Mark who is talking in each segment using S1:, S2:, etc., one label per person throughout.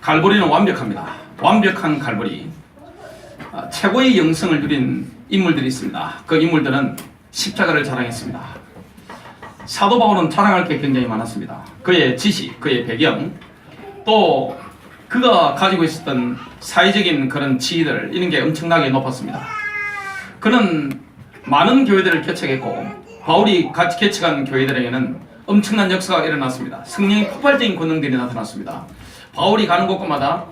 S1: 갈보리는 완벽합니다. 완벽한 갈보리. 최고의 영성을 누린 인물들이 있습니다. 그 인물들은 십자가를 자랑했습니다. 사도 바울은 자랑할 게 굉장히 많았습니다. 그의 지식, 그의 배경, 또 그가 가지고 있었던 사회적인 그런 지위들, 이런 게 엄청나게 높았습니다. 그는 많은 교회들을 개척했고, 바울이 같이 개척한 교회들에게는 엄청난 역사가 일어났습니다. 성령의 폭발적인 권능들이 나타났습니다. 바울이 가는 곳곳마다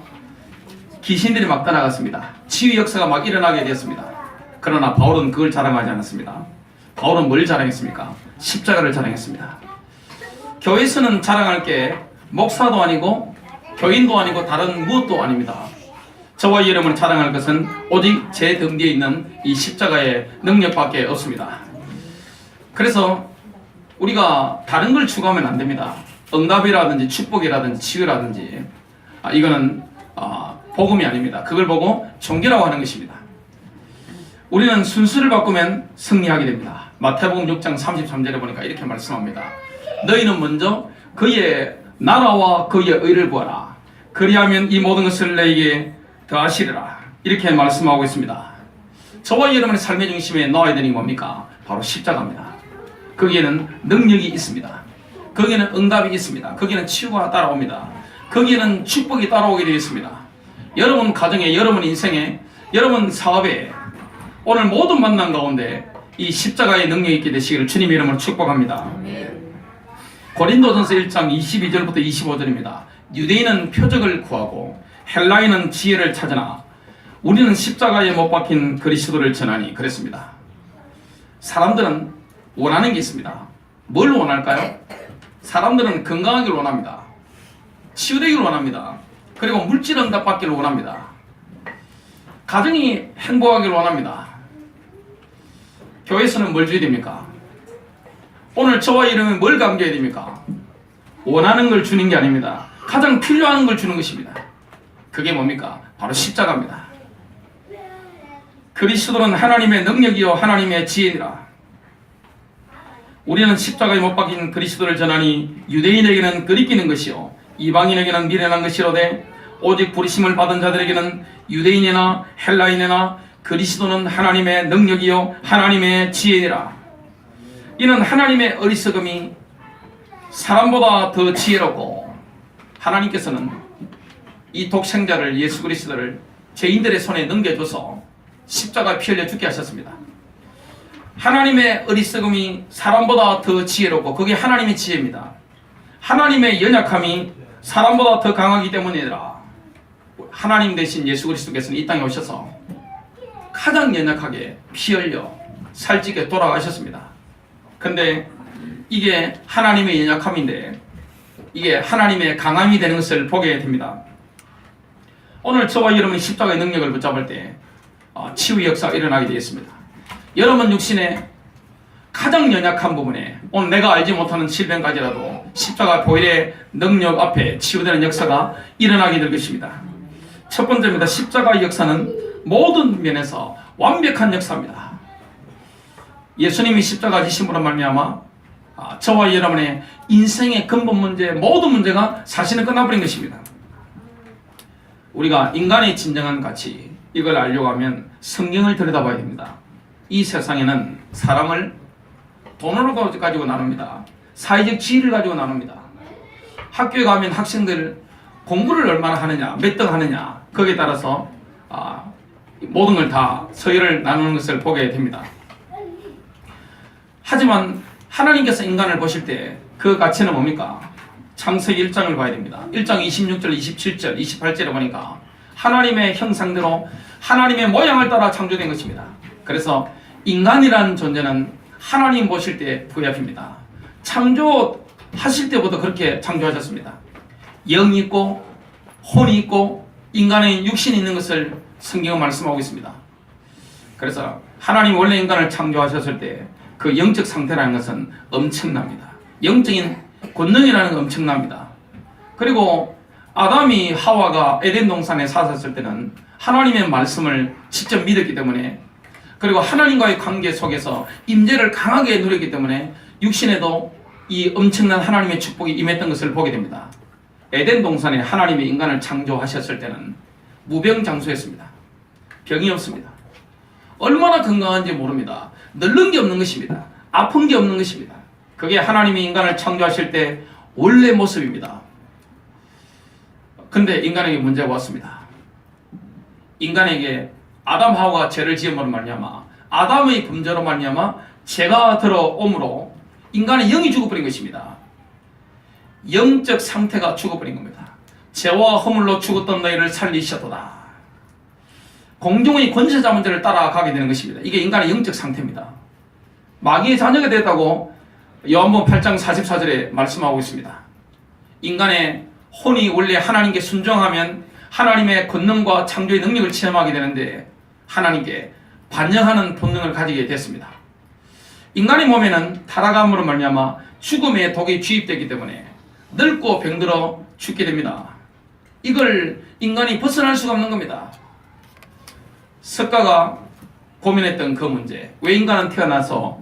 S1: 귀신들이 막 떠나갔습니다. 치유 역사가 막 일어나게 되었습니다. 그러나 바울은 그걸 자랑하지 않았습니다. 바울은 뭘 자랑했습니까? 십자가를 자랑했습니다. 교회에서는 자랑할 게 목사도 아니고 교인도 아니고 다른 무엇도 아닙니다. 저와 여러분이 자랑할 것은 오직 제 등 뒤에 있는 이 십자가의 능력밖에 없습니다. 그래서 우리가 다른 걸 추구하면 안 됩니다. 응답이라든지 축복이라든지 치유라든지 이거는 복음이 아닙니다. 그걸 보고 종교라고 하는 것입니다. 우리는 순서를 바꾸면 승리하게 됩니다. 마태복음 6장 33절에 보니까 이렇게 말씀합니다. 너희는 먼저 그의 나라와 그의 의를 구하라. 그리하면 이 모든 것을 너희에게 더하시리라. 이렇게 말씀하고 있습니다. 저와 여러분의 삶의 중심에 놓아야 되는 게 뭡니까? 바로 십자가입니다. 거기에는 능력이 있습니다. 거기에는 응답이 있습니다. 거기에는 치유가 따라옵니다. 거기에는 축복이 따라오게 되어 있습니다. 여러분 가정에, 여러분 인생에, 여러분 사업에, 오늘 모든 만남 가운데 이 십자가의 능력이 있게 되시기를 주님의 이름으로 축복합니다. 고린도전서 1장 22절부터 25절입니다. 유대인은 표적을 구하고 헬라인은 지혜를 찾으나 우리는 십자가에 못 박힌 그리스도를 전하니 그랬습니다. 사람들은 원하는 게 있습니다. 뭘 원할까요? 사람들은 건강하기를 원합니다. 치유되기를 원합니다. 그리고 물질 응답 받기를 원합니다. 가정이 행복하기를 원합니다. 교회에서는 뭘 줘야 됩니까? 오늘 저와 여러분은 뭘 감겨야 됩니까? 원하는 걸 주는 게 아닙니다. 가장 필요한 걸 주는 것입니다. 그게 뭡니까? 바로 십자가입니다. 그리스도는 하나님의 능력이요 하나님의 지혜니라. 우리는 십자가에 못 박힌 그리스도를 전하니 유대인에게는 끄리끼는 것이요 이방인에게는 미련한 것이로되 오직 부르심을 받은 자들에게는 유대인이나 헬라인이나 그리스도는 하나님의 능력이요 하나님의 지혜니라. 이는 하나님의 어리석음이 사람보다 더 지혜롭고 하나님께서는 이 독생자를 예수 그리스도를 죄인들의 손에 넘겨줘서 십자가에 피 흘려 죽게 하셨습니다. 하나님의 어리석음이 사람보다 더 지혜롭고 그게 하나님의 지혜입니다. 하나님의 연약함이 사람보다 더 강하기 때문이라. 하나님 대신 예수 그리스도께서는 이 땅에 오셔서 가장 연약하게 피 흘려 살찌게 돌아가셨습니다. 근데 이게 하나님의 연약함인데 이게 하나님의 강함이 되는 것을 보게 됩니다. 오늘 저와 여러분이 십자가의 능력을 붙잡을 때 치유 역사가 일어나게 되겠습니다. 여러분 육신의 가장 연약한 부분에 오늘 내가 알지 못하는 질병까지라도 십자가 보혈의 능력 앞에 치유되는 역사가 일어나게 될 것입니다. 첫 번째입니다. 십자가의 역사는 모든 면에서 완벽한 역사입니다. 예수님이 십자가 지심으로 말미암아 저와 여러분의 인생의 근본 문제, 모든 문제가 사실은 끝나버린 것입니다. 우리가 인간의 진정한 가치, 이걸 알려고 하면 성경을 들여다봐야 됩니다. 이 세상에는 사람을 돈으로 가지고 나눕니다. 사회적 지위를 가지고 나눕니다. 학교에 가면 학생들 공부를 얼마나 하느냐, 몇 등 하느냐, 거기에 따라서 모든 걸 다 서열을 나누는 것을 보게 됩니다. 하지만 하나님께서 인간을 보실 때 그 가치는 뭡니까? 창세기 1장을 봐야 됩니다. 1장 26절, 27절, 28절에 보니까 하나님의 형상대로 하나님의 모양을 따라 창조된 것입니다. 그래서 인간이라는 존재는 하나님 보실 때 부여합니다. 창조하실 때부터 그렇게 창조하셨습니다. 영이 있고 혼이 있고 인간의 육신이 있는 것을 성경은 말씀하고 있습니다. 그래서 하나님 원래 인간을 창조하셨을 때 그 영적 상태라는 것은 엄청납니다. 영적인 권능이라는 건 엄청납니다. 그리고 아담이 하와가 에덴 동산에 사셨을 때는 하나님의 말씀을 직접 믿었기 때문에, 그리고 하나님과의 관계 속에서 임재를 강하게 누렸기 때문에 육신에도 이 엄청난 하나님의 축복이 임했던 것을 보게 됩니다. 에덴 동산에 하나님이 인간을 창조하셨을 때는 무병장수했습니다. 병이 없습니다. 얼마나 건강한지 모릅니다. 늙는 게 없는 것입니다. 아픈 게 없는 것입니다. 그게 하나님이 인간을 창조하실 때 원래 모습입니다. 근데 인간에게 문제가 왔습니다. 인간에게 아담 하와가 죄를 지음으로 말미암아 아담의 범죄로 말미암아 죄가 들어옴으로 인간의 영이 죽어버린 것입니다. 영적 상태가 죽어버린 겁니다. 죄와 허물로 죽었던 너희를 살리셨도다. 공중의 권세자문제를 따라가게 되는 것입니다. 이게 인간의 영적 상태입니다. 마귀의 자녀가 됐다고 요한복음 8장 44절에 말씀하고 있습니다. 인간의 혼이 원래 하나님께 순종하면 하나님의 권능과 창조의 능력을 체험하게 되는데 하나님께 반역하는 본능을 가지게 됐습니다. 인간의 몸에는 타락함으로 말미암아 죽음의 독이 주입되기 때문에 늙고 병들어 죽게 됩니다. 이걸 인간이 벗어날 수가 없는 겁니다. 석가가 고민했던 그 문제, 왜 인간은 태어나서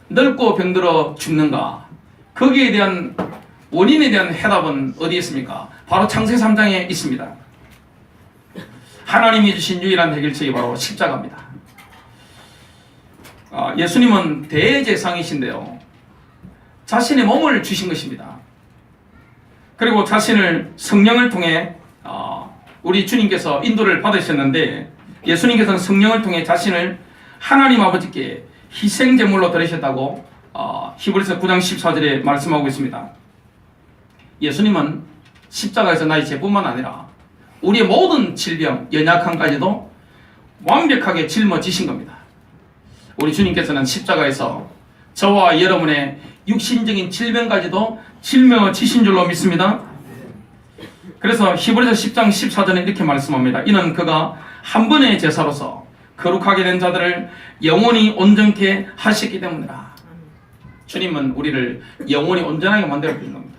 S1: 늙고 병들어 죽는가? 거기에 대한 원인에 대한 해답은 어디에 있습니까? 바로 창세기 3장에 있습니다. 하나님이 주신 유일한 해결책이 바로 십자가입니다. 예수님은 대제사장이신데요, 자신의 몸을 주신 것입니다. 그리고 자신을 성령을 통해 우리 주님께서 인도를 받으셨는데, 예수님께서는 성령을 통해 자신을 하나님 아버지께 희생제물로 드리셨다고 히브리서 9장 14절에 말씀하고 있습니다. 예수님은 십자가에서 나의 죄뿐만 아니라 우리의 모든 질병, 연약함까지도 완벽하게 짊어지신 겁니다. 우리 주님께서는 십자가에서 저와 여러분의 육신적인 질병까지도 짊어지신 줄로 믿습니다. 그래서 히브리서 10장 14절에 이렇게 말씀합니다. 이는 그가 한 번의 제사로서 거룩하게 된 자들을 영원히 온전케 하셨기 때문이라. 주님은 우리를 영원히 온전하게 만들어 주신 겁니다.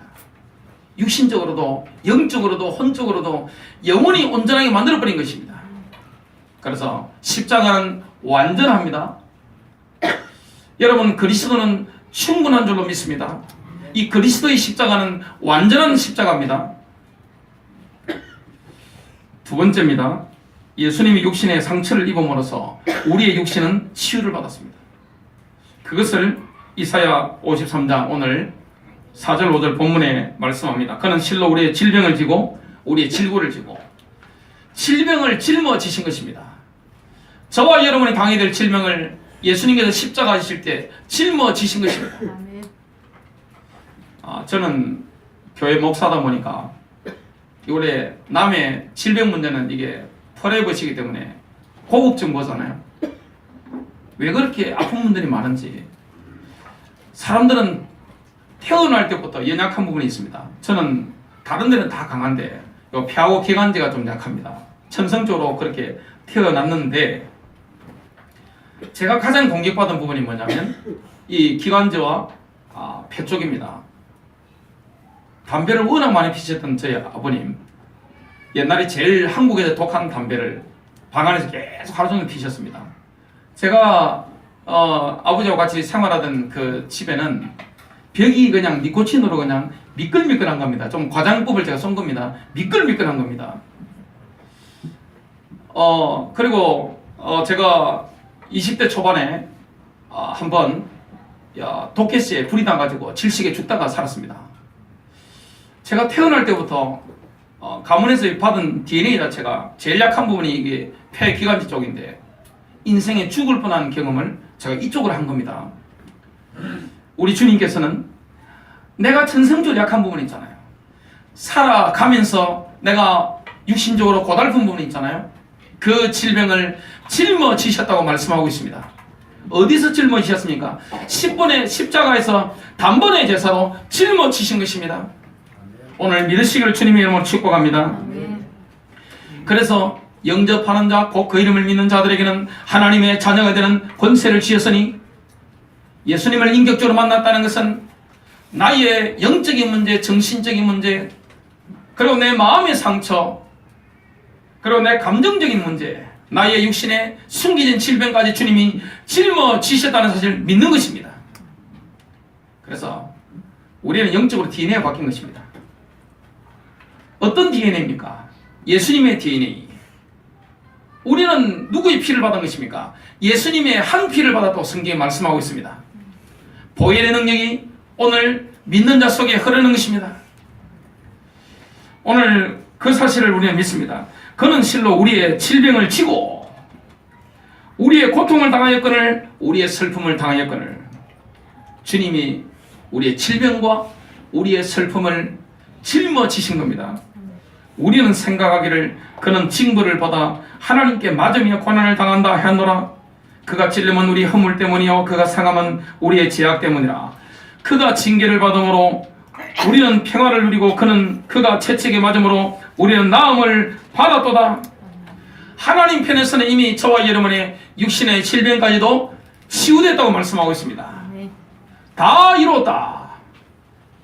S1: 육신적으로도 영적으로도 혼적으로도 영원히 온전하게 만들어 버린 것입니다. 그래서 십자가는 완전합니다. 여러분, 그리스도는 충분한 줄로 믿습니다. 이 그리스도의 십자가는 완전한 십자가입니다. 두 번째입니다. 예수님이 육신의 상처를 입음으로써 우리의 육신은 치유를 받았습니다. 그것을 이사야 53장 오늘 4절 5절 본문에 말씀합니다. 그는 실로 우리의 질병을 지고 우리의 질고를 지고 질병을 짊어지신 것입니다. 저와 여러분이 당해야 될 질병을 예수님께서 십자가 지실 때 짊어지신 것입니다. 저는 교회 목사다 보니까 원래 남의 질병 문제는 이게 퍼레버시기 때문에 고급 정보잖아요. 왜 그렇게 아픈 분들이 많은지. 사람들은 태어날 때부터 연약한 부분이 있습니다. 저는 다른 데는 다 강한데 요 폐하고 기관지가 좀 약합니다. 천성적으로 그렇게 태어났는데, 제가 가장 공격받은 부분이 뭐냐면 이 기관지와 폐 쪽입니다. 담배를 워낙 많이 피셨던 저희 아버님, 옛날에 제일 한국에서 독한 담배를 방 안에서 계속 하루 종일 피셨습니다. 제가 아버지와 같이 생활하던 그 집에는 벽이 그냥 니코틴으로 그냥 미끌미끌한 겁니다. 좀 과장법을 제가 쏜 겁니다. 미끌미끌한 겁니다. 그리고 제가 20대 초반에 한번 도깨씨에 불이 나가지고 질식에 죽다가 살았습니다. 제가 태어날 때부터 가문에서 받은 DNA 자체가 제일 약한 부분이 이게 폐 기관지 쪽인데, 인생에 죽을 뻔한 경험을 제가 이쪽으로 한 겁니다. 우리 주님께서는 내가 천성적으로 약한 부분이 있잖아요. 살아가면서 내가 육신적으로 고달픈 부분이 있잖아요. 그 질병을 짊어지셨다고 말씀하고 있습니다. 어디서 짊어지셨습니까? 10번의 십자가에서 단번의 제사로 짊어지신 것입니다. 오늘 믿으시기를 주님의 이름으로 축복합니다. 그래서 영접하는 자, 곧 그 이름을 믿는 자들에게는 하나님의 자녀가 되는 권세를 주셨으니, 예수님을 인격적으로 만났다는 것은 나의 영적인 문제, 정신적인 문제, 그리고 내 마음의 상처, 그리고 내 감정적인 문제, 나의 육신에 숨겨진 질병까지 주님이 짊어지셨다는 사실을 믿는 것입니다. 그래서 우리는 영적으로 DNA가 바뀐 것입니다. 어떤 DNA입니까? 예수님의 DNA. 우리는 누구의 피를 받은 것입니까? 예수님의 한 피를 받았다고 성경에 말씀하고 있습니다. 보혈의 능력이 오늘 믿는 자 속에 흐르는 것입니다. 오늘 그 사실을 우리는 믿습니다. 그는 실로 우리의 질병을 지고 우리의 고통을 당하였거늘 우리의 슬픔을 당하였거늘 주님이 우리의 질병과 우리의 슬픔을 짊어지신 겁니다. 우리는 생각하기를 그는 징벌을 받아 하나님께 맞으며 고난을 당한다 하였노라. 그가 찔림은 우리 허물 때문이요 그가 상함은 우리의 죄악 때문이라. 그가 징계를 받음으로 우리는 평화를 누리고 그가 채찍에 맞음으로 우리는 나음을 받았도다. 하나님 편에서는 이미 저와 여러분의 육신의 질병까지도 치유됐다고 말씀하고 있습니다. 다 이뤘다.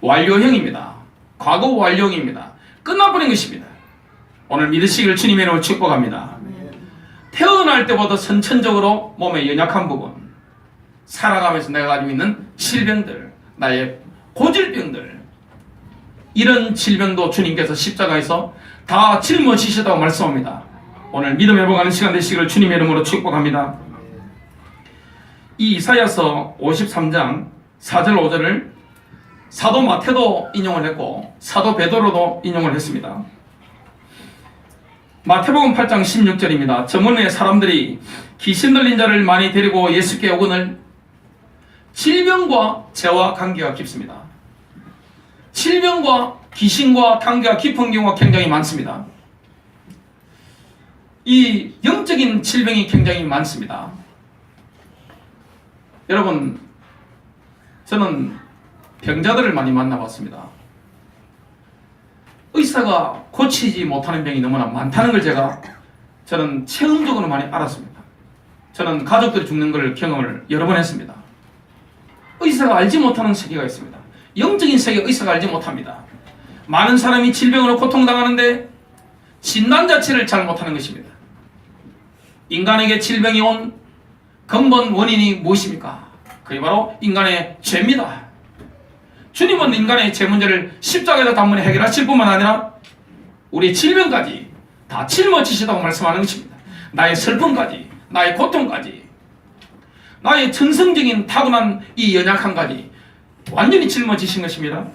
S1: 완료형입니다. 과거 완료형입니다. 끝나버린 것입니다. 오늘 믿으시길 주님의 이름으로 축복합니다. 태어날 때보다 선천적으로 몸의 연약한 부분, 살아가면서 내가 가지고 있는 질병들, 나의 고질병들, 이런 질병도 주님께서 십자가에서 다 짊어지셨다고 말씀합니다. 오늘 믿음 회복하는 시간 되시기를 주님의 이름으로 축복합니다. 이 이사야서 53장 4절 5절을 사도 마태도 인용을 했고 사도 베드로도 인용을 했습니다. 마태복음 8장 16절입니다. 저문에 사람들이 귀신 들린 자를 많이 데리고 예수께 오거늘 질병과 죄와 관계가 깊습니다. 질병과 귀신과 관계가 깊은 경우가 굉장히 많습니다. 이 영적인 질병이 굉장히 많습니다. 여러분, 저는 병자들을 많이 만나봤습니다. 의사가 고치지 못하는 병이 너무나 많다는 걸 저는 체험적으로 많이 알았습니다. 저는 가족들이 죽는 걸 경험을 여러 번 했습니다. 의사가 알지 못하는 세계가 있습니다. 영적인 세계 의사가 알지 못합니다. 많은 사람이 질병으로 고통당하는데 진단 자체를 잘 못하는 것입니다. 인간에게 질병이 온 근본 원인이 무엇입니까? 그게 바로 인간의 죄입니다. 주님은 인간의 죄 문제를 십자가에서 단번에 해결하실 뿐만 아니라 우리의 질병까지 다 짊어지시다고 말씀하는 것입니다. 나의 슬픔까지, 나의 고통까지, 나의 전성적인 타고난 이 연약함까지 완전히 짊어지신 것입니다.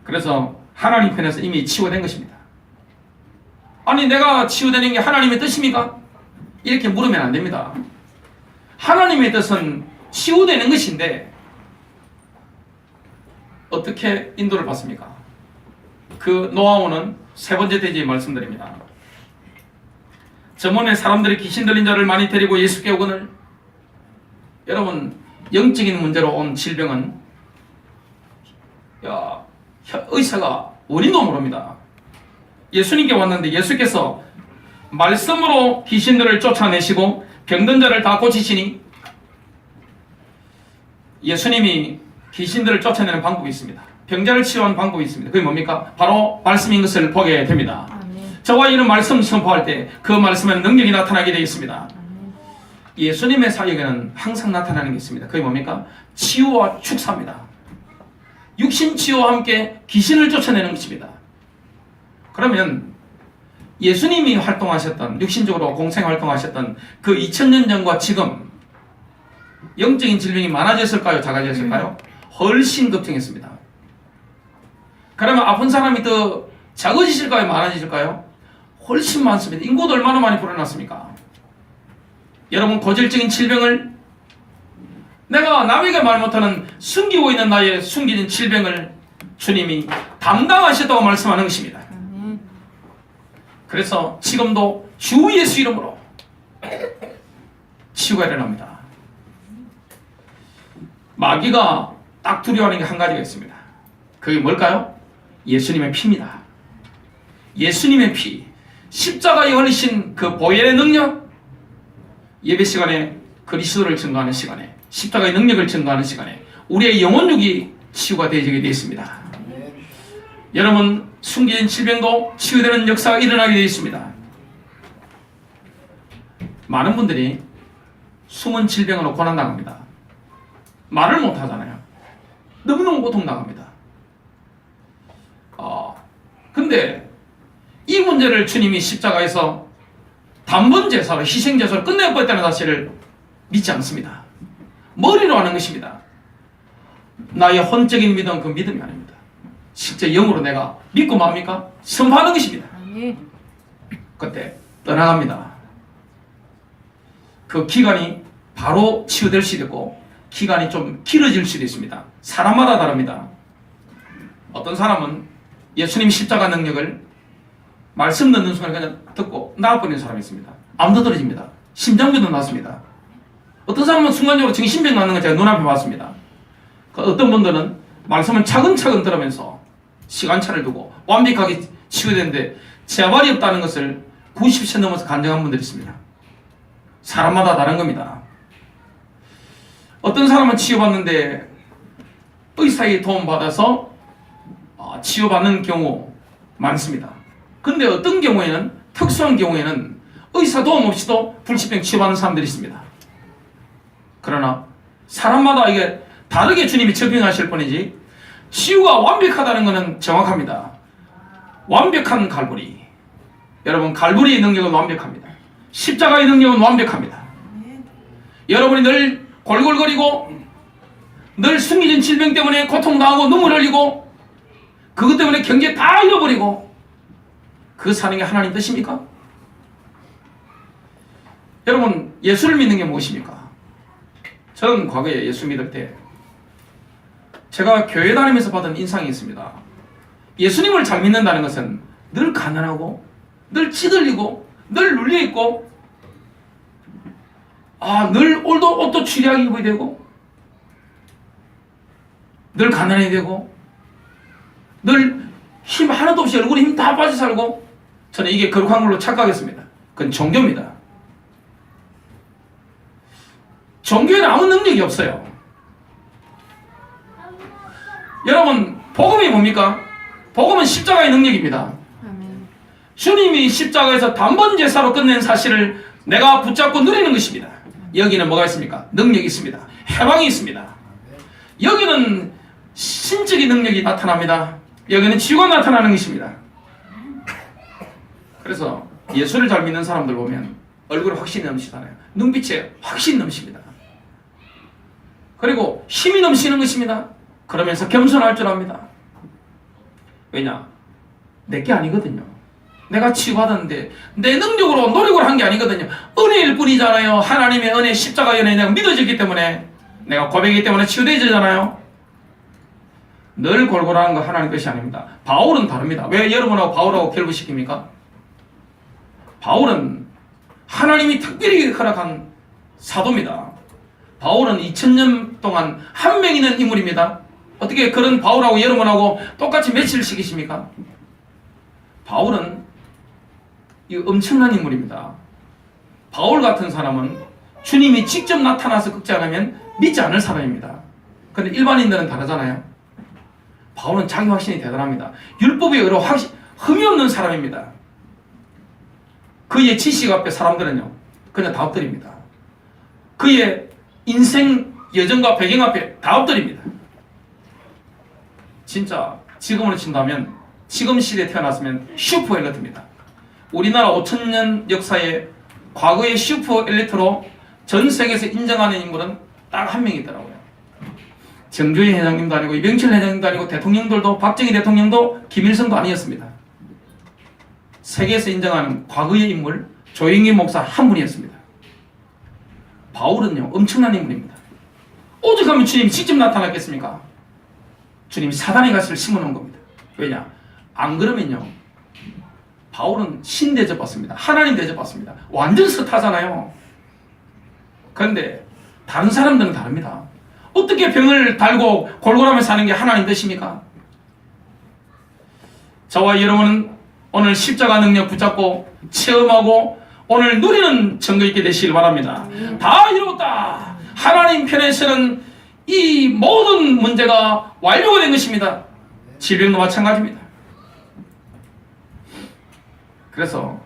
S1: 그래서 하나님 편에서 이미 치유된 것입니다. 아니 내가 치유되는 게 하나님의 뜻입니까? 이렇게 물으면 안 됩니다. 하나님의 뜻은 치유되는 것인데 어떻게 인도를 받습니까? 그 노하우는 세 번째 대지에 말씀드립니다. 저번에 사람들이 귀신 들린 자를 많이 데리고 예수께 오거늘 여러분 영적인 문제로 온 질병은 의사가 원인도 모릅니다. 예수님께 왔는데 예수께서 말씀으로 귀신들을 쫓아내시고 병든 자를 다 고치시니 예수님이 귀신들을 쫓아내는 방법이 있습니다. 병자를 치유하는 방법이 있습니다. 그게 뭡니까? 바로 말씀인 것을 보게 됩니다. 저와 이런 말씀 선포할 때 그 말씀에는 능력이 나타나게 되어 있습니다. 예수님의 사역에는 항상 나타나는 게 있습니다. 그게 뭡니까? 치유와 축사입니다. 육신 치유와 함께 귀신을 쫓아내는 것입니다. 그러면 예수님이 활동하셨던, 육신적으로 공생 활동하셨던 그 2000년 전과 지금 영적인 질병이 많아졌을까요? 작아졌을까요? 훨씬 급증했습니다. 그러면 아픈 사람이 더 작아지실까요? 많아지실까요? 훨씬 많습니다. 인구도 얼마나 많이 불어났습니까? 여러분 고질적인 질병을 내가 남에게 말 못하는 숨기고 있는 나의 숨겨진 질병을 주님이 담당하셨다고 말씀하는 것입니다. 그래서 지금도 주 예수 이름으로 치유가 일어납니다. 마귀가 딱 두려워하는 게 한 가지가 있습니다. 그게 뭘까요? 예수님의 피입니다. 예수님의 피, 십자가에 흘리신 그 보혈의 능력, 예배 시간에 그리스도를 증거하는 시간에, 십자가의 능력을 증거하는 시간에 우리의 영혼육이 치유가 되게 되어 있습니다. 여러분 숨겨진 질병도 치유되는 역사가 일어나게 되어 있습니다. 많은 분들이 숨은 질병으로 고난당합니다. 말을 못하잖아요. 너무너무 고통당합니다. 근데 이 문제를 주님이 십자가에서 단번 제사로 희생 제사로 끝내버렸다는 사실을 믿지 않습니다. 머리로 하는 것입니다. 나의 혼적인 믿음, 그 믿음이 아닙니다. 실제 영으로 내가 믿고 맙니까? 선포하는 것입니다. 그때 떠나갑니다. 그 기간이 바로 치유될 수도 있고 기간이 좀 길어질 수도 있습니다. 사람마다 다릅니다. 어떤 사람은 예수님 십자가 능력을 말씀 듣는 순간 그냥 듣고 나아버리는 사람이 있습니다. 암도 떨어집니다. 심장병도 났습니다. 어떤 사람은 순간적으로 정신병 나는 걸 제가 눈앞에 봤습니다. 어떤 분들은 말씀을 차근차근 들으면서 시간차를 두고 완벽하게 치유되는데 재발이 없다는 것을 90세 넘어서 간증한 분들이 있습니다. 사람마다 다른 겁니다. 어떤 사람은 치유받는데 의사의 도움받아서 치유받는 경우 많습니다. 근데 어떤 경우에는 특수한 경우에는 의사 도움 없이도 불치병 치유받는 사람들이 있습니다. 그러나 사람마다 이게 다르게 주님이 적용하실 뿐이지 치유가 완벽하다는 것은 정확합니다. 완벽한 갈보리. 여러분 갈보리의 능력은 완벽합니다. 십자가의 능력은 완벽합니다. 여러분이 늘 골골거리고 늘 숨겨진 질병 때문에 고통당하고 눈물 흘리고 그것 때문에 경제 다 잃어버리고 그 사는 게 하나님 뜻입니까? 여러분 예수를 믿는 게 무엇입니까? 저는 과거에 예수 믿을 때 제가 교회 다니면서 받은 인상이 있습니다. 예수님을 잘 믿는다는 것은 늘 가난하고 늘 찌들리고 늘 눌려있고 늘 옷도 취리하게 입어야 되고 늘 가난해야 되고 늘 힘 하나도 없이 얼굴에 힘 다 빠져 살고 저는 이게 거룩한 걸로 착각했습니다. 그건 종교입니다. 종교에는 아무 능력이 없어요. 여러분 복음이 뭡니까? 복음은 십자가의 능력입니다. 주님이 십자가에서 단번 제사로 끝낸 사실을 내가 붙잡고 누리는 것입니다. 여기는 뭐가 있습니까? 능력이 있습니다. 해방이 있습니다. 여기는 신적인 능력이 나타납니다. 여기는 치유가 나타나는 것입니다. 그래서 예수를 잘 믿는 사람들 보면 얼굴에 확신이 넘치잖아요. 눈빛에 확신이 넘칩니다. 그리고 힘이 넘치는 것입니다. 그러면서 겸손할 줄 압니다. 왜냐? 내게 아니거든요. 내가 치유받았는데 내 능력으로 노력을 한 게 아니거든요. 은혜일 뿐이잖아요. 하나님의 은혜, 십자가의 은혜 내가 믿어졌기 때문에 내가 고백이기 때문에 치유되잖아요. 늘 골골하는 거 하나님 것이 아닙니다. 바울은 다릅니다. 왜 여러분하고 바울하고 결부시킵니까? 바울은 하나님이 특별히 허락한 사도입니다. 바울은 2000년 동안 한 명 있는 인물입니다. 어떻게 그런 바울하고 여러분하고 똑같이 매치를 시키십니까? 바울은 이 엄청난 인물입니다. 바울 같은 사람은 주님이 직접 나타나서 긁지 않으면 믿지 않을 사람입니다. 그런데 일반인들은 다르잖아요. 바울은 자기 확신이 대단합니다. 율법에 의로 흠이 없는 사람입니다. 그의 지식 앞에 사람들은요 그냥 다 엎드립니다. 그의 인생 여정과 배경 앞에 다 엎드립니다. 진짜 지금으로 친다면 지금 시대에 태어났으면 슈퍼 엘리트입니다. 우리나라 5000년 역사의 과거의 슈퍼 엘리트로 전 세계에서 인정하는 인물은 딱 한 명 있더라고요. 정주희 회장님도 아니고 이병철 회장님도 아니고 대통령들도 박정희 대통령도 김일성도 아니었습니다. 세계에서 인정하는 과거의 인물 조영기 목사 한 분이었습니다. 바울은요 엄청난 인물입니다. 오죽하면 주님이 직접 나타났겠습니까? 주님이 사단의 가시를 심어놓은 겁니다. 왜냐? 안 그러면요 바울은 신 대접받습니다. 하나님 대접받습니다. 완전 스타잖아요. 그런데 다른 사람들은 다릅니다. 어떻게 병을 달고 골골하며 사는 게 하나님 뜻입니까? 저와 여러분은 오늘 십자가 능력 붙잡고 체험하고 오늘 누리는 증거 있게 되시길 바랍니다. 다 이루었다. 하나님 편에서는 이 모든 문제가 완료가 된 것입니다. 질병도 마찬가지입니다. 그래서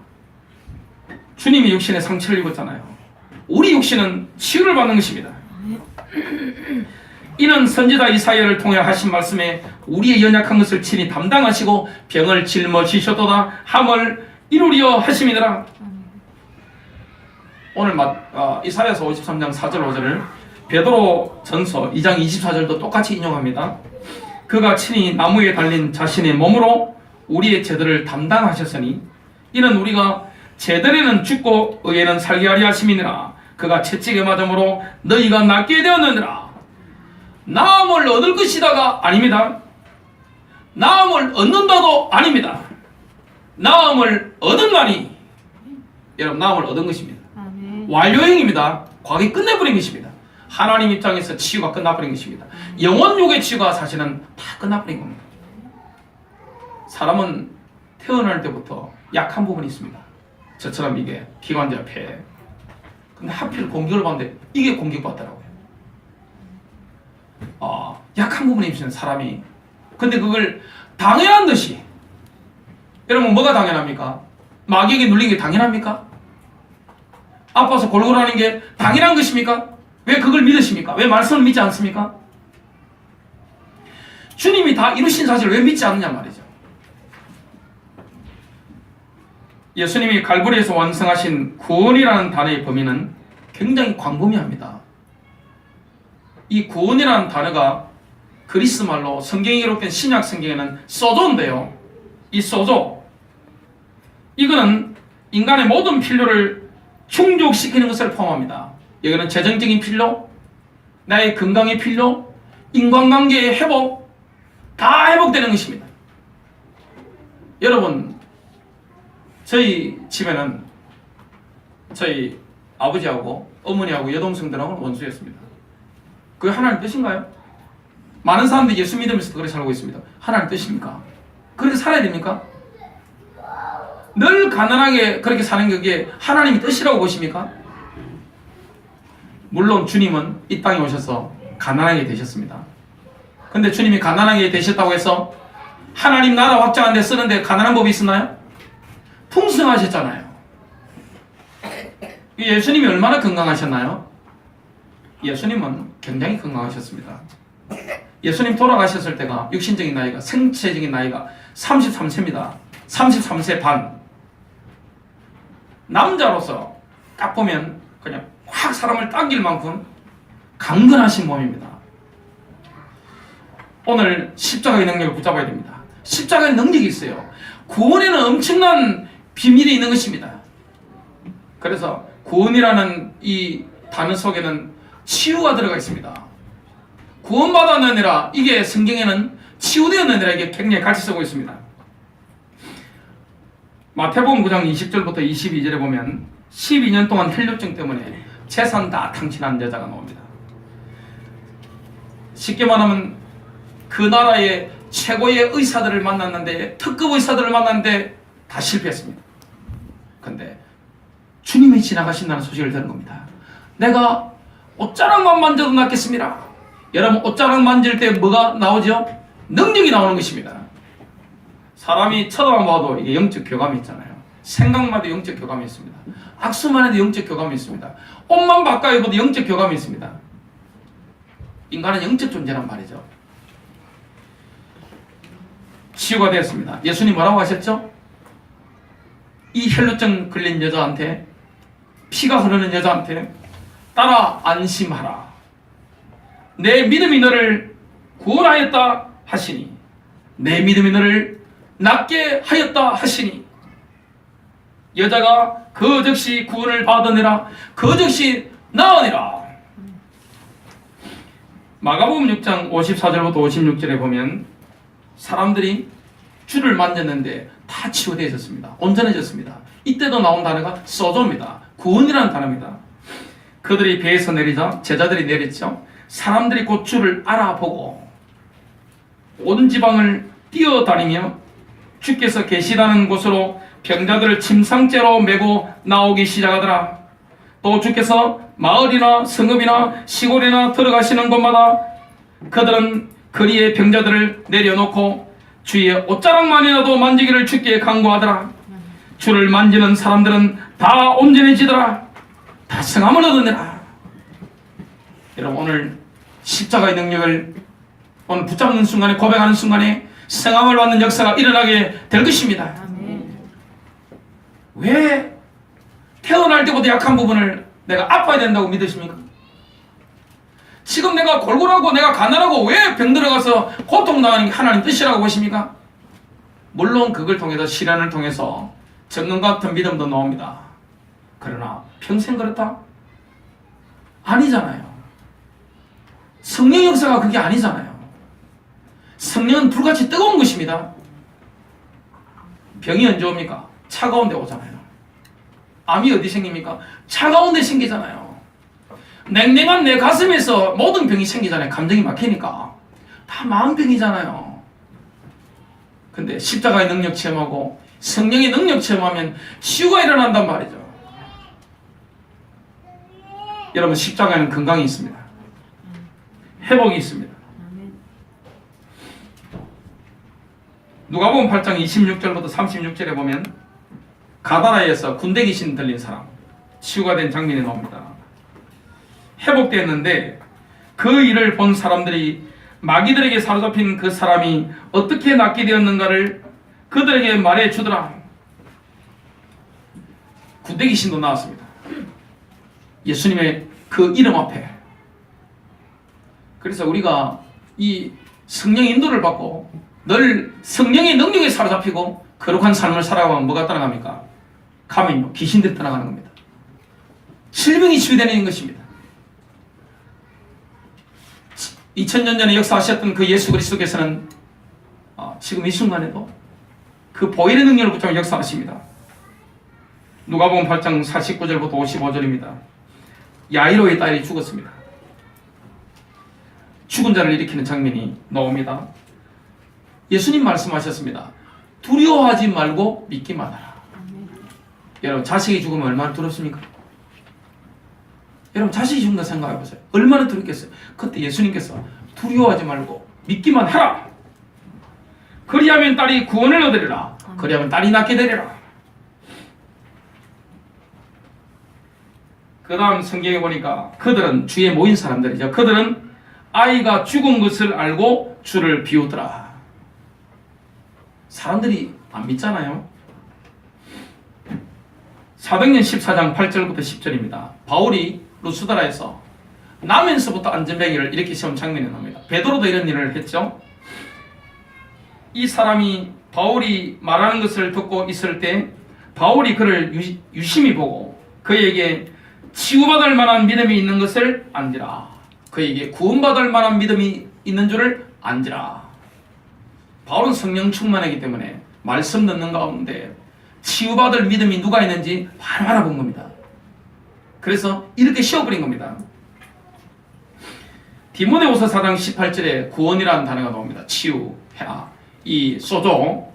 S1: 주님이 육신에 상처를 입었잖아요. 우리 육신은 치유를 받는 것입니다. 이는 선지자 이사야를 통해 하신 말씀에 우리의 연약한 것을 친히 담당하시고 병을 짊어지셨도다 함을 이루려 하심이니라. 오늘 이사야서 53장 4절 5절을 베드로 전서 2장 24절도 똑같이 인용합니다. 그가 친히 나무에 달린 자신의 몸으로 우리의 죄들을 담당하셨으니 이는 우리가 죄들에는 죽고 의에는 살게 하려 하심이니라. 그가 채찍에 맞음으로 너희가 낫게 되었느니라. 나음을 얻을 것이다가 아닙니다. 나음을 얻는다도 아닙니다. 나음을 얻은다니, 여러분, 나음을 얻은 것입니다. 완료형입니다. 과거에 끝내버린 것입니다. 하나님 입장에서 치유가 끝나버린 것입니다. 영혼육의 치유가 사실은 다 끝나버린 겁니다. 사람은 태어날 때부터 약한 부분이 있습니다. 저처럼 이게 기관지와 폐. 근데 하필 공격을 받는데 이게 공격받더라고요. 약한 부분이 있으면 사람이. 근데 그걸 당연한 듯이, 여러분 뭐가 당연합니까? 마귀에게 눌린 게 당연합니까? 아파서 골골하는 게 당연한 것입니까? 왜 그걸 믿으십니까? 왜 말씀을 믿지 않습니까? 주님이 다 이루신 사실을 왜 믿지 않느냐 말이죠. 예수님이 갈보리에서 완성하신 구원이라는 단어의 범위는 굉장히 광범위합니다. 이 구원이라는 단어가 그리스 말로 성경에 기록된 신약 성경에는 소조인데요. 이 소조, 이거는 인간의 모든 필요를 충족시키는 것을 포함합니다. 여기는 재정적인 필요, 나의 건강의 필요, 인간관계의 회복, 다 회복되는 것입니다. 여러분, 저희 집에는 저희 아버지하고 어머니하고 여동생들하고는 원수였습니다. 그게 하나님 뜻인가요? 많은 사람들이 예수 믿으면서 그렇게 살고 있습니다. 하나님 뜻입니까? 그렇게 살아야 됩니까? 늘 가난하게 그렇게 사는 게 하나님의 뜻이라고 보십니까? 물론 주님은 이 땅에 오셔서 가난하게 되셨습니다. 근데 주님이 가난하게 되셨다고 해서 하나님 나라 확장하는 데 쓰는데 가난한 법이 있었나요? 풍성하셨잖아요. 예수님이 얼마나 건강하셨나요? 예수님은 굉장히 건강하셨습니다. 예수님 돌아가셨을 때가 육신적인 나이가, 생체적인 나이가 33세입니다. 33세 반. 남자로서 딱 보면 그냥 확 사람을 당길 만큼 강건하신 몸입니다. 오늘 십자가의 능력을 붙잡아야 됩니다. 십자가의 능력이 있어요. 구원에는 엄청난 비밀이 있는 것입니다. 그래서 구원이라는 이 단어 속에는 치유가 들어가 있습니다. 구원받았느니라, 이게 성경에는 치유되었느니라, 이게 굉장히 같이 쓰고 있습니다. 마태복음 9장 20절부터 22절에 보면 12년 동안 혈류증 때문에 재산 다 탕진한 여자가 나옵니다. 쉽게 말하면 그 나라의 최고의 의사들을 만났는데, 특급 의사들을 만났는데 다 실패했습니다. 근데 주님이 지나가신다는 소식을 들은 겁니다. 내가 옷자락만 만져도 낫겠습니다. 여러분, 옷자락 만질 때 뭐가 나오죠? 능력이 나오는 것입니다. 사람이 쳐다만 봐도 이게 영적 교감이 있잖아요. 생각만 해도 영적 교감이 있습니다. 악수만 해도 영적 교감이 있습니다. 옷만 가까이 봐도 영적 교감이 있습니다. 인간은 영적 존재란 말이죠. 치유가 되었습니다. 예수님 뭐라고 하셨죠? 이 혈루증 걸린 여자한테, 피가 흐르는 여자한테 따라 안심하라. 내 믿음이 너를 구원하였다 하시니, 내 믿음이 너를 낫게 하였다 하시니, 여자가 그 즉시 구원을 받으니라. 그 즉시 나으니라. 마가복음 6장 54절부터 56절에 보면 사람들이 주를 만졌는데 다 치유되어졌습니다. 온전해졌습니다. 이때도 나온 단어가 소조입니다. 구원이라는 단어입니다. 그들이 배에서 내리자 제자들이 내렸죠. 사람들이 곧 주를 알아보고 온 지방을 뛰어다니며 주께서 계시다는 곳으로 병자들을 침상째로 메고 나오기 시작하더라. 또 주께서 마을이나 성읍이나 시골이나 들어가시는 곳마다 그들은 거리에 병자들을 내려놓고 주의 옷자락만이라도 만지기를 주께 간구하더라. 주를 만지는 사람들은 다 온전해지더라. 다 성함을 얻으니라. 여러분, 오늘 십자가의 능력을 오늘 붙잡는 순간에, 고백하는 순간에 성함을 받는 역사가 일어나게 될 것입니다. 왜 태어날 때보다 약한 부분을 내가 아파야 된다고 믿으십니까? 지금 내가 골골하고 내가 가난하고 왜 병들어가서 고통당하는 게 하나님 뜻이라고 보십니까? 물론 그걸 통해서 시련을 통해서 정금 같은 믿음도 나옵니다. 그러나 평생 그렇다? 아니잖아요. 성령 역사가 그게 아니잖아요. 성령은 불같이 뜨거운 것입니다. 병이 언제 옵니까? 차가운 데 오잖아요. 암이 어디 생깁니까? 차가운 데 생기잖아요. 냉랭한 내 가슴에서 모든 병이 생기잖아요. 감정이 막히니까. 다 마음병이잖아요. 근데 십자가의 능력 체험하고 성령의 능력 체험하면 치유가 일어난단 말이죠. 여러분, 십자가에는 건강이 있습니다. 회복이 있습니다. 누가복음 8장 26절부터 36절에 보면 가다라에서 군대 귀신 들린 사람 치유가 된 장면이 나옵니다. 회복됐는데 그 일을 본 사람들이 마귀들에게 사로잡힌 그 사람이 어떻게 낫게 되었는가를 그들에게 말해 주더라. 군대 귀신도 나왔습니다. 예수님의 그 이름 앞에. 그래서 우리가 이 성령 인도를 받고 늘 성령의 능력에 사로잡히고 거룩한 삶을 살아가면 뭐가 따라갑니까? 가면요, 귀신들이 떠나가는 겁니다. 질병이 치유되는 것입니다. 2000년 전에 역사하셨던 그 예수 그리스도께서는 지금 이 순간에도 그 보혈의 능력을 붙잡아 역사하십니다. 누가복음 8장 49절부터 55절입니다. 야이로의 딸이 죽었습니다. 죽은 자를 일으키는 장면이 나옵니다. 예수님 말씀하셨습니다. 두려워하지 말고 믿기만 하라. 여러분, 자식이 죽으면 얼마나 두렵습니까? 여러분, 자식이 죽는 거 생각해 보세요. 얼마나 두렵겠어요. 그때 예수님께서 두려워하지 말고 믿기만 하라. 그리하면 딸이 구원을 얻으리라. 그리하면 딸이 낫게 되리라. 그 다음 성경에 보니까 그들은 주에 모인 사람들이죠. 그들은 아이가 죽은 것을 알고 주를 비우더라. 사람들이 안 믿잖아요. 사도행전 14장 8절부터 10절입니다. 바울이 루스드라에서 나면서부터 안전뱅이를 이렇게 세운 장면이 나옵니다. 베드로도 이런 일을 했죠. 이 사람이 바울이 말하는 것을 듣고 있을 때 바울이 그를 유심히 보고 그에게 치유받을 만한 믿음이 있는 것을 안지라. 그에게 구원받을 만한 믿음이 있는 줄을 안지라. 바울은 성령 충만이기 때문에 말씀 듣는 가운데 치유받을 믿음이 누가 있는지 바로 알아본 겁니다. 그래서 이렇게 씌워버린 겁니다. 디모데후서 4장 18절에 구원이라는 단어가 나옵니다. 치유, 회아. 이 소조,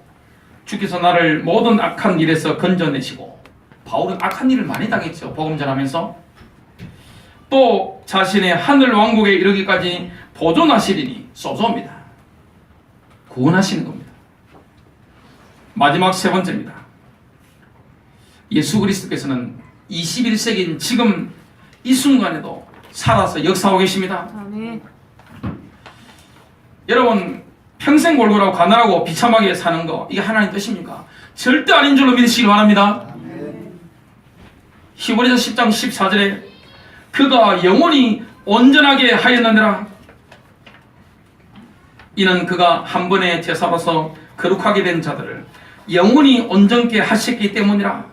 S1: 주께서 나를 모든 악한 일에서 건져내시고, 바울은 악한 일을 많이 당했죠. 복음 전하면서. 또 자신의 하늘 왕국에 이르기까지 보존하시리니 소조입니다. 구원하시는 겁니다. 마지막 세 번째입니다. 예수 그리스도께서는 21세기인 지금 이 순간에도 살아서 역사하고 계십니다.
S2: 아멘.
S1: 여러분, 평생 골골하고 가난하고 비참하게 사는 거 이게 하나님 뜻입니까? 절대 아닌 줄로 믿으시기 바랍니다. 히브리서 10장 14절에 그가 영원히 온전하게 하였느니라. 이는 그가 한 번의 제사로서 거룩하게 된 자들을 영원히 온전케 하셨기 때문이라.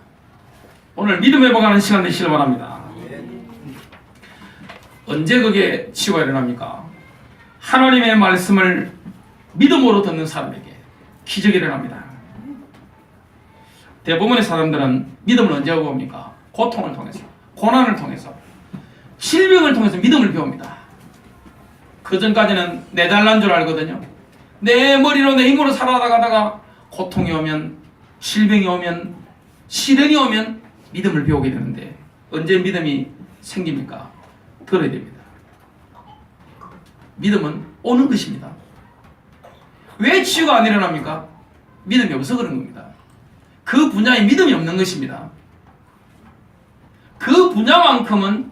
S1: 오늘 믿음 회복하는 시간 되시길 바랍니다. 언제 그게 치유가 일어납니까? 하나님의 말씀을 믿음으로 듣는 사람에게 기적이 일어납니다. 대부분의 사람들은 믿음을 언제 배웁니까? 고통을 통해서, 고난을 통해서, 질병을 통해서 믿음을 배웁니다. 그 전까지는 내 잘난 줄 알거든요. 내 머리로 내 힘으로 살아가다가 고통이 오면, 질병이 오면, 시련이 오면 믿음을 배우게 되는데 언제 믿음이 생깁니까? 들어야 됩니다. 믿음은 오는 것입니다. 왜 치유가 안 일어납니까? 믿음이 없어서 그런 겁니다. 그 분야에 믿음이 없는 것입니다. 그 분야만큼은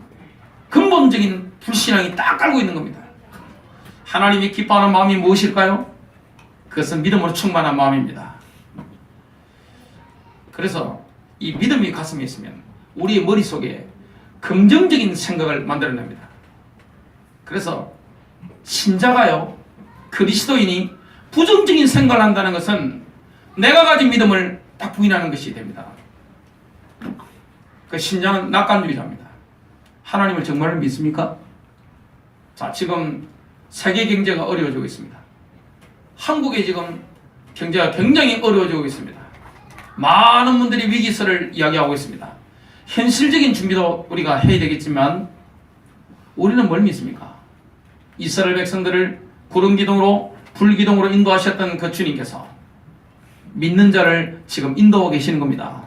S1: 근본적인 불신앙이 딱 깔고 있는 겁니다. 하나님이 기뻐하는 마음이 무엇일까요? 그것은 믿음으로 충만한 마음입니다. 그래서 이 믿음이 가슴에 있으면 우리의 머릿속에 긍정적인 생각을 만들어냅니다. 그래서 신자가요, 그리스도인이 부정적인 생각을 한다는 것은 내가 가진 믿음을 딱 부인하는 것이 됩니다. 그 신자는 낙관주의자입니다. 하나님을 정말 믿습니까? 자, 지금 세계 경제가 어려워지고 있습니다. 한국의 지금 경제가 굉장히 어려워지고 있습니다. 많은 분들이 위기설을 이야기하고 있습니다. 현실적인 준비도 우리가 해야 되겠지만 우리는 뭘 믿습니까? 이스라엘 백성들을 구름기둥으로 불기둥으로 인도하셨던 그 주님께서 믿는 자를 지금 인도하고 계시는 겁니다.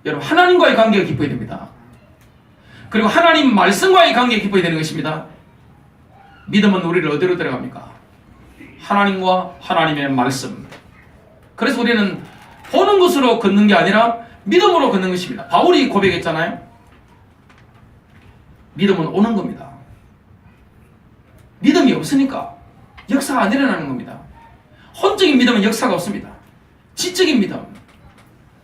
S1: 여러분, 하나님과의 관계가 깊어야 됩니다. 그리고 하나님 말씀과의 관계가 깊어야 되는 것입니다. 믿음은 우리를 어디로 데려갑니까? 하나님과 하나님의 말씀. 그래서 우리는 보는 것으로 걷는 게 아니라 믿음으로 걷는 것입니다. 바울이 고백했잖아요. 믿음은 오는 겁니다. 믿음이 없으니까 역사가 안 일어나는 겁니다. 혼적인 믿음은 역사가 없습니다. 지적인 믿음,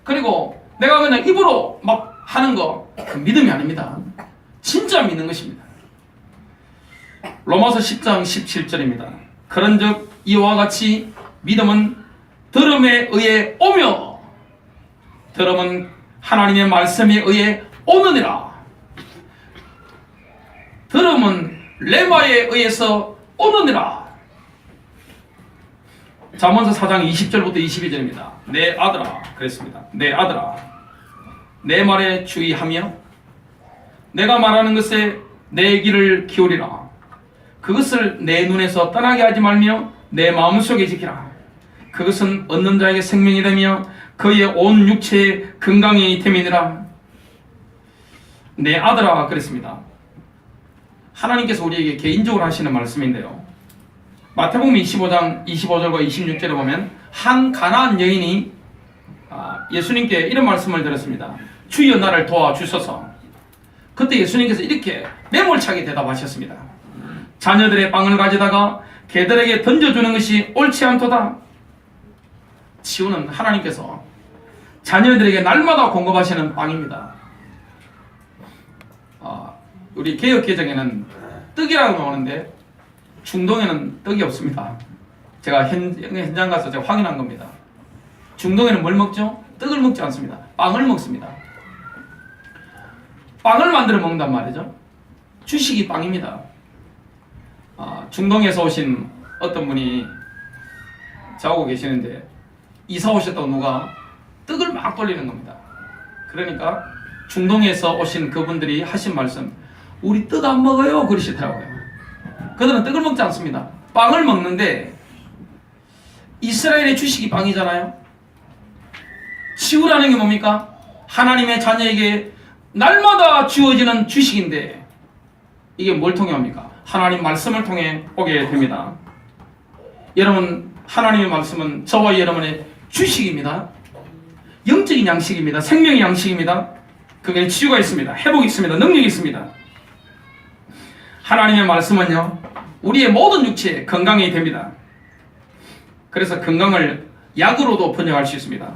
S1: 그리고 내가 그냥 입으로 막 하는 거, 그 믿음이 아닙니다. 진짜 믿는 것입니다. 로마서 10장 17절입니다. 그런즉 이와 같이 믿음은 들음에 의해 오며 들음은 하나님의 말씀에 의해 오느니라. 들음은 레마에 의해서 오느니라. 잠언서 4장 20절부터 22절입니다. 내 아들아, 그랬습니다. 내 아들아, 내 말에 주의하며 내가 말하는 것에 내 귀를 기울이라. 그것을 내 눈에서 떠나게 하지 말며 내 마음속에 지키라. 그것은 얻는 자에게 생명이 되며 그의 온 육체의 건강이 됨이니라. 내 아들아, 그랬습니다. 하나님께서 우리에게 개인적으로 하시는 말씀인데요, 마태복음 25장 25절과 26절에 보면 한 가나안 여인이 예수님께 이런 말씀을 드렸습니다. 주여 나를 도와주소서. 그때 예수님께서 이렇게 매몰차게 대답하셨습니다. 자녀들의 빵을 가져다가 개들에게 던져주는 것이 옳지 않도다. 치유는 하나님께서 자녀들에게 날마다 공급하시는 빵입니다. 우리 개혁개정에는 떡이라고 나오는데 중동에는 떡이 없습니다. 제가 현장 가서 제가 확인한 겁니다. 중동에는 뭘 먹죠? 떡을 먹지 않습니다. 빵을 먹습니다. 빵을 만들어 먹는단 말이죠. 주식이 빵입니다. 중동에서 오신 어떤 분이 자고 계시는데 이사 오셨다고 누가 떡을 막 돌리는 겁니다. 그러니까 중동에서 오신 그분들이 하신 말씀, 우리 떡 안 먹어요 그러시더라고요. 그들은 떡을 먹지 않습니다. 빵을 먹는데 이스라엘의 주식이 빵이잖아요. 치유라는 게 뭡니까? 하나님의 자녀에게 날마다 주어지는 주식인데 이게 뭘 통해 옵니까? 하나님 말씀을 통해 오게 됩니다. 여러분, 하나님의 말씀은 저와 여러분의 주식입니다. 영적인 양식입니다. 생명의 양식입니다. 그게 치유가 있습니다. 회복이 있습니다. 능력이 있습니다. 하나님의 말씀은요, 우리의 모든 육체에 건강이 됩니다. 그래서 건강을 약으로도 번역할 수 있습니다.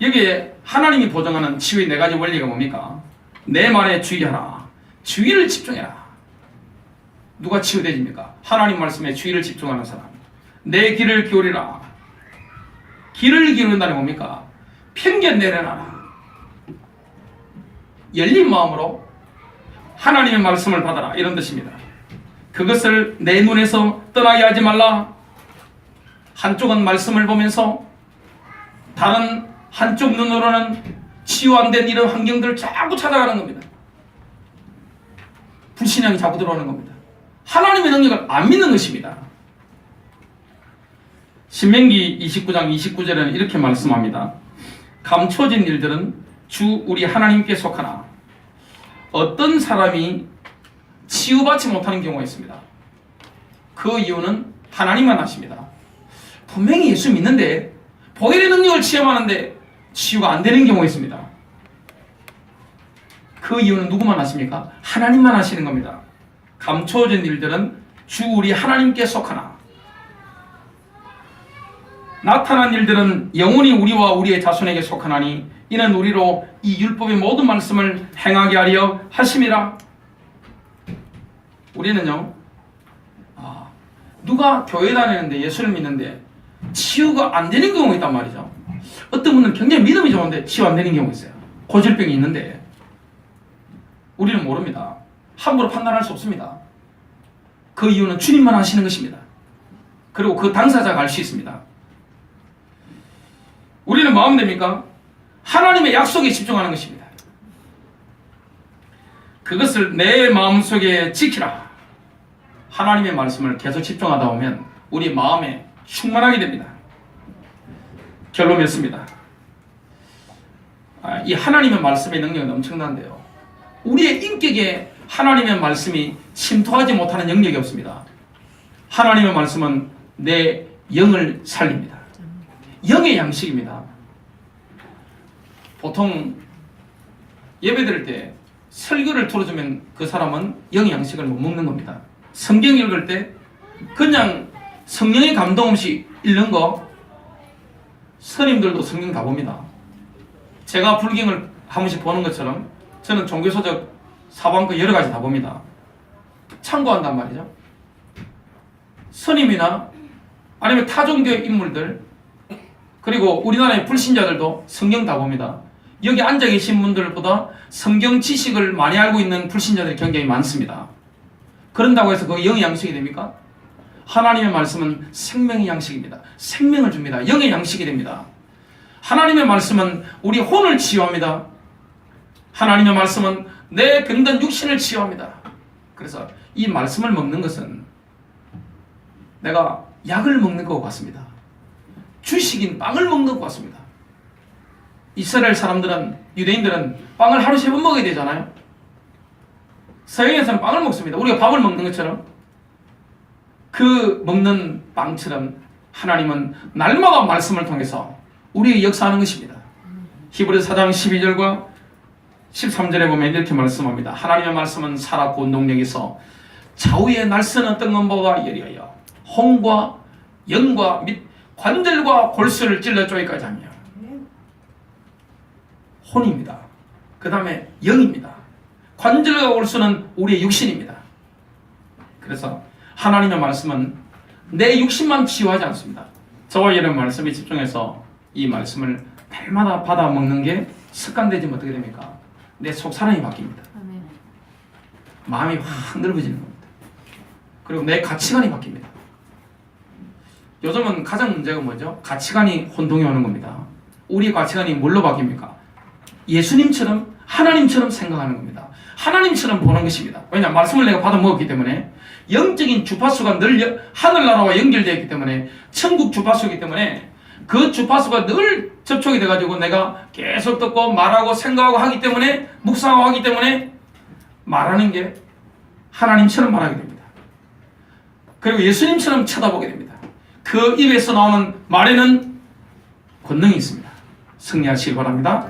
S1: 여기에 하나님이 보장하는 치유의 4가지 원리가 뭡니까? 내 말에 주의하라. 주의를 집중해라. 누가 치유되집니까? 하나님 말씀에 주의를 집중하는 사람. 내 귀를 기울이라. 귀를 기울인다는 뭡니까? 편견 내려놔라. 열린 마음으로 하나님의 말씀을 받아라, 이런 뜻입니다. 그것을 내 눈에서 떠나게 하지 말라. 한쪽은 말씀을 보면서 다른 한쪽 눈으로는 치유 안 된 이런 환경들을 자꾸 찾아가는 겁니다. 불신앙이 자꾸 들어오는 겁니다. 하나님의 능력을 안 믿는 것입니다. 신명기 29장 29절에는 이렇게 말씀합니다. 감춰진 일들은 주 우리 하나님께 속하나 어떤 사람이 치유받지 못하는 경우가 있습니다. 그 이유는 하나님만 아십니다. 분명히 예수 믿는데 보혈의 능력을 체험하는데 치유가 안 되는 경우가 있습니다. 그 이유는 누구만 아십니까? 하나님만 아시는 겁니다. 감춰진 일들은 주 우리 하나님께 속하나 나타난 일들은 영원히 우리와 우리의 자손에게 속하나니 이는 우리로 이 율법의 모든 말씀을 행하게 하려 하심이라. 우리는요, 누가 교회 다니는데 예수를 믿는데 치유가 안 되는 경우가 있단 말이죠. 어떤 분은 굉장히 믿음이 좋은데 치유 안 되는 경우가 있어요. 고질병이 있는데 우리는 모릅니다. 함부로 판단할 수 없습니다. 그 이유는 주님만 아시는 것입니다. 그리고 그 당사자가 알 수 있습니다. 우리는 뭐하면 됩니까? 하나님의 약속에 집중하는 것입니다. 그것을 내 마음속에 지키라. 하나님의 말씀을 계속 집중하다 보면 우리 마음에 충만하게 됩니다. 결론 맺습니다. 이 하나님의 말씀의 능력은 엄청난데요, 우리의 인격에 하나님의 말씀이 침투하지 못하는 영역이 없습니다. 하나님의 말씀은 내 영을 살립니다. 영의 양식입니다. 보통 예배드릴 때 설교를 들어주면 그 사람은 영의 양식을 못 먹는 겁니다. 성경 읽을 때 그냥 성령의 감동 없이 읽는 거, 스님들도 성경 다 봅니다. 제가 불경을 한 번씩 보는 것처럼 저는 종교서적 사방과 여러 가지 다 봅니다. 참고한단 말이죠. 스님이나 아니면 타종교의 인물들, 그리고 우리나라의 불신자들도 성경 다 봅니다. 여기 앉아 계신 분들보다 성경 지식을 많이 알고 있는 불신자들이 굉장히 많습니다. 그런다고 해서 그게 영의 양식이 됩니까? 하나님의 말씀은 생명의 양식입니다. 생명을 줍니다. 영의 양식이 됩니다. 하나님의 말씀은 우리 혼을 치유합니다. 하나님의 말씀은 내 병든 육신을 치유합니다. 그래서 이 말씀을 먹는 것은 내가 약을 먹는 것 같습니다. 주식인 빵을 먹는 것 같습니다. 이스라엘 사람들은, 유대인들은 빵을 하루 3번 먹어야 되잖아요. 서양에서는 빵을 먹습니다. 우리가 밥을 먹는 것처럼. 그 먹는 빵처럼 하나님은 날마다 말씀을 통해서 우리의 역사하는 것입니다. 히브리서 4장 12절과 13절에 보면 이렇게 말씀합니다. 하나님의 말씀은 살았고 운동력이 있어 좌우의 날선 어떤 것보다 예리하여 혼과 영과 및 관절과 골수를 찔러 쪼기까지 하며. 혼입니다. 그 다음에 영입니다. 관절과 골수는 우리의 육신입니다. 그래서 하나님의 말씀은 내 육신만 치유하지 않습니다. 저와 여러분 말씀에 집중해서 이 말씀을 날마다 받아 먹는 게 습관되지면 어떻게 됩니까? 내 속 사람이 바뀝니다. 마음이 확 넓어지는 겁니다. 그리고 내 가치관이 바뀝니다. 요즘은 가장 문제가 뭐죠? 가치관이 혼동이 오는 겁니다. 우리 가치관이 뭘로 바뀝니까? 예수님처럼, 하나님처럼 생각하는 겁니다. 하나님처럼 보는 것입니다. 왜냐? 말씀을 내가 받아 먹었기 때문에 영적인 주파수가 늘 하늘나라와 연결되어 있기 때문에, 천국 주파수이기 때문에 그 주파수가 늘 접촉이 돼가지고 내가 계속 듣고 말하고 생각하고 하기 때문에, 묵상하고 하기 때문에 말하는 게 하나님처럼 말하게 됩니다. 그리고 예수님처럼 쳐다보게 됩니다. 그 입에서 나오는 말에는 권능이 있습니다. 승리하시기 바랍니다.